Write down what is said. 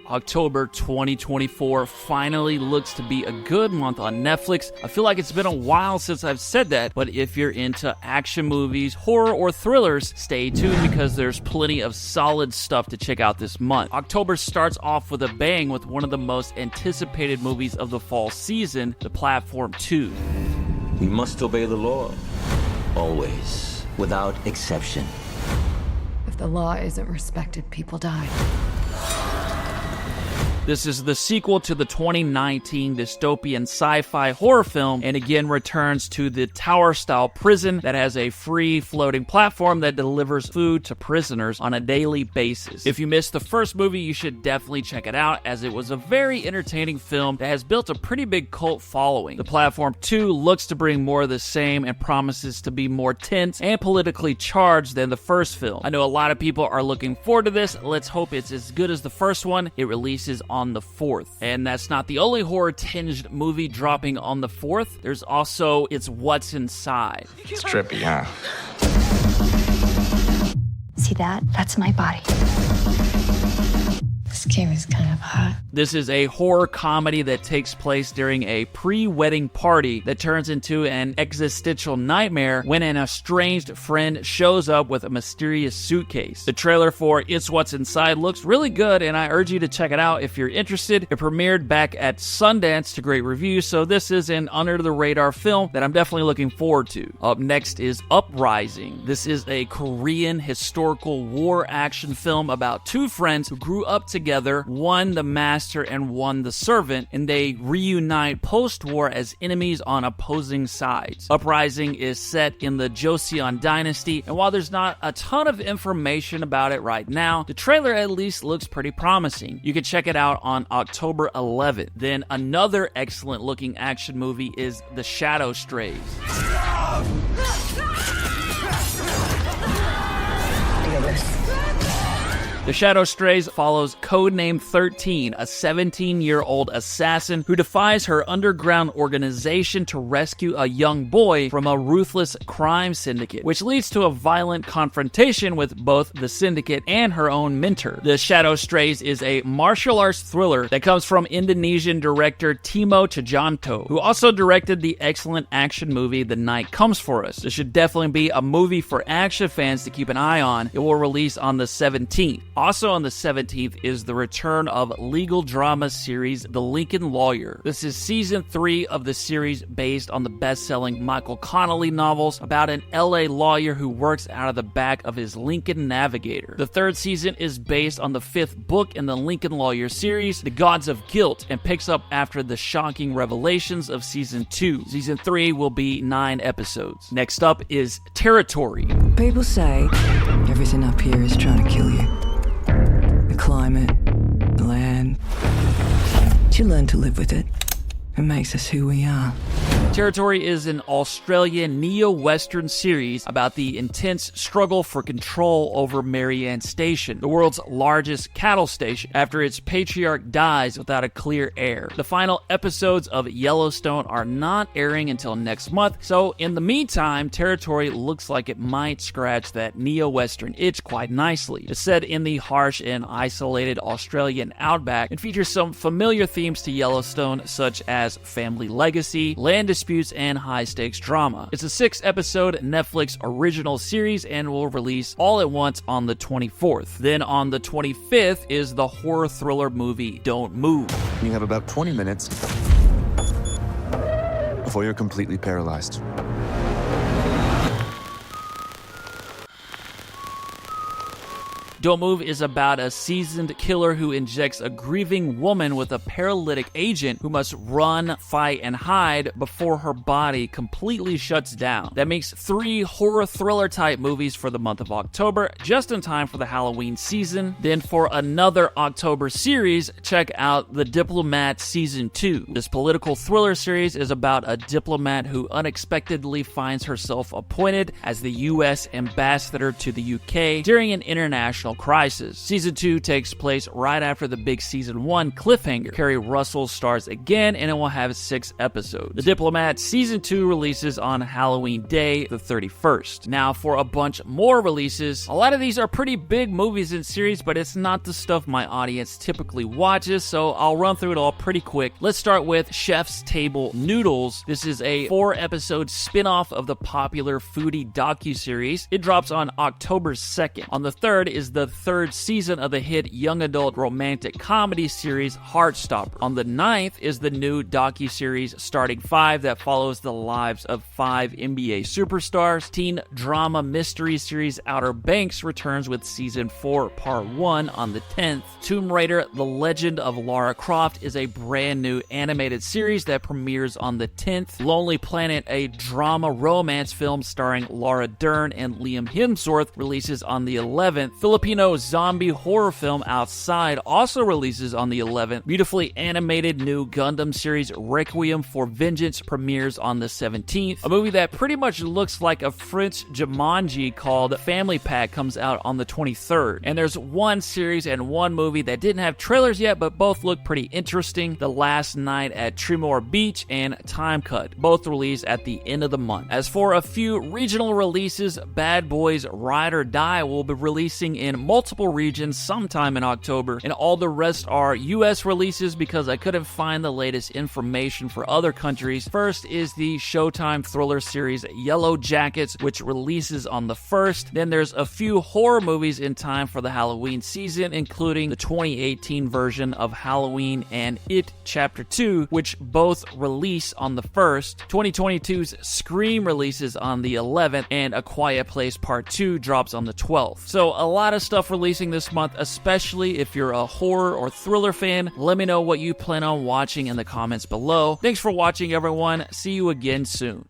October 2024 finally looks to be a good month on Netflix. I feel like it's been a while since I've said that, but if you're into action movies, horror, or thrillers, stay tuned because there's plenty of solid stuff to check out this month. October starts off with a bang with one of the most anticipated movies of the fall season, The Platform 2. We must obey the law, always, without exception. If the law isn't respected, people die. This is the sequel to the 2019 dystopian sci-fi horror film, and again returns to the tower-style prison that has a free floating platform that delivers food to prisoners on a daily basis. If you missed the first movie, you should definitely check it out, as it was a very entertaining film that has built a pretty big cult following. The Platform 2 looks to bring more of the same and promises to be more tense and politically charged than the first film. I know a lot of people are looking forward to this. Let's hope it's as good as the first one. It releases on the 4th. And that's not the only horror-tinged movie dropping on the 4th. There's also It's What's Inside. It's trippy, huh? See that? That's my body. This game is kind of hot. This is a horror comedy that takes place during a pre-wedding party that turns into an existential nightmare when an estranged friend shows up with a mysterious suitcase. The trailer for It's What's Inside looks really good, and I urge you to check it out if you're interested. It premiered back at Sundance to great reviews, so this is an under-the-radar film that I'm definitely looking forward to. Up next is Uprising. This is a Korean historical war action film about two friends who grew up together, one the master and one the servant, and they reunite post-war as enemies on opposing sides. Uprising is set in the Joseon dynasty, and while there's not a ton of information about it right now, the trailer at least looks pretty promising. You can check it out on October 11th. Then another excellent looking action movie is The Shadow Strays. The Shadow Strays follows Codename 13, a 17-year-old assassin who defies her underground organization to rescue a young boy from a ruthless crime syndicate, which leads to a violent confrontation with both the syndicate and her own mentor. The Shadow Strays is a martial arts thriller that comes from Indonesian director Timo Tjahjanto, who also directed the excellent action movie The Night Comes For Us. This should definitely be a movie for action fans to keep an eye on. It will release on the 17th. Also on the 17th is the return of legal drama series The Lincoln Lawyer. This is season 3 of the series based on the best-selling Michael Connelly novels about an LA lawyer who works out of the back of his Lincoln Navigator. The 3rd season is based on the 5th book in the Lincoln Lawyer series, The Gods of Guilt, and picks up after the shocking revelations of season 2. Season 3 will be 9 episodes. Next up is Territory. People say everything up here is trying to kill you. The climate, the land. You learn to live with it. It makes us who we are. Territory is an Australian neo-western series about the intense struggle for control over Marianne Station, the world's largest cattle station, after its patriarch dies without a clear heir. The final episodes of Yellowstone are not airing until next month, so in the meantime, Territory looks like it might scratch that neo-western itch quite nicely. It's set in the harsh and isolated Australian outback and features some familiar themes to Yellowstone, such as family legacy, land disputes, and high-stakes drama. It's a 6-episode Netflix original series and will release all at once on the 24th. Then on the 25th is the horror thriller movie Don't Move. You have about 20 minutes before you're completely paralyzed. Don't Move is about a seasoned killer who injects a grieving woman with a paralytic agent who must run, fight, and hide before her body completely shuts down. That makes 3 horror thriller type movies for the month of October, just in time for the Halloween season. Then for another October series, check out The Diplomat Season 2. This political thriller series is about a diplomat who unexpectedly finds herself appointed as the U.S. ambassador to the UK during an international international crisis. Season 2 takes place right after the big Season 1 cliffhanger. Kerry Russell stars again, and it will have 6 episodes. The Diplomat Season 2 releases on Halloween Day, the 31st. Now, for a bunch more releases, a lot of these are pretty big movies and series, but it's not the stuff my audience typically watches, so I'll run through it all pretty quick. Let's start with Chef's Table Noodles. This is a 4-episode spin-off of the popular foodie docuseries. It drops on October 2nd. On the 3rd is the 3rd season of the hit young adult romantic comedy series Heartstopper. On the 9th is the new docuseries Starting 5 that follows the lives of 5 NBA superstars. Teen drama mystery series Outer Banks returns with Season 4 Part 1 on the 10th. Tomb Raider The Legend of Lara Croft is a brand new animated series that premieres on the 10th. Lonely Planet, a drama romance film starring Laura Dern and Liam Hemsworth, releases on the 11th. Filipino zombie horror film Outside also releases on the 11th. Beautifully animated new Gundam series Requiem for Vengeance premieres on the 17th. A movie that pretty much looks like a French Jumanji called Family Pack comes out on the 23rd. And there's one series and one movie that didn't have trailers yet, but both look pretty interesting. The Last Night at Tremore Beach and Time Cut, both released at the end of the month. As for a few regional releases, Bad Boys Ride or Die will be releasing in multiple regions sometime in October, and all the rest are US releases because I couldn't find the latest information for other countries. First is the Showtime thriller series Yellow Jackets, which releases on the 1st. Then there's a few horror movies in time for the Halloween season, including the 2018 version of Halloween and It Chapter 2, which both release on the 1st. 2022's Scream releases on the 11th, and A Quiet Place Part 2 drops on the 12th. So a lot of stuff releasing this month, especially if you're a horror or thriller fan. Let me know what you plan on watching in the comments below. Thanks for watching, everyone. See you again soon.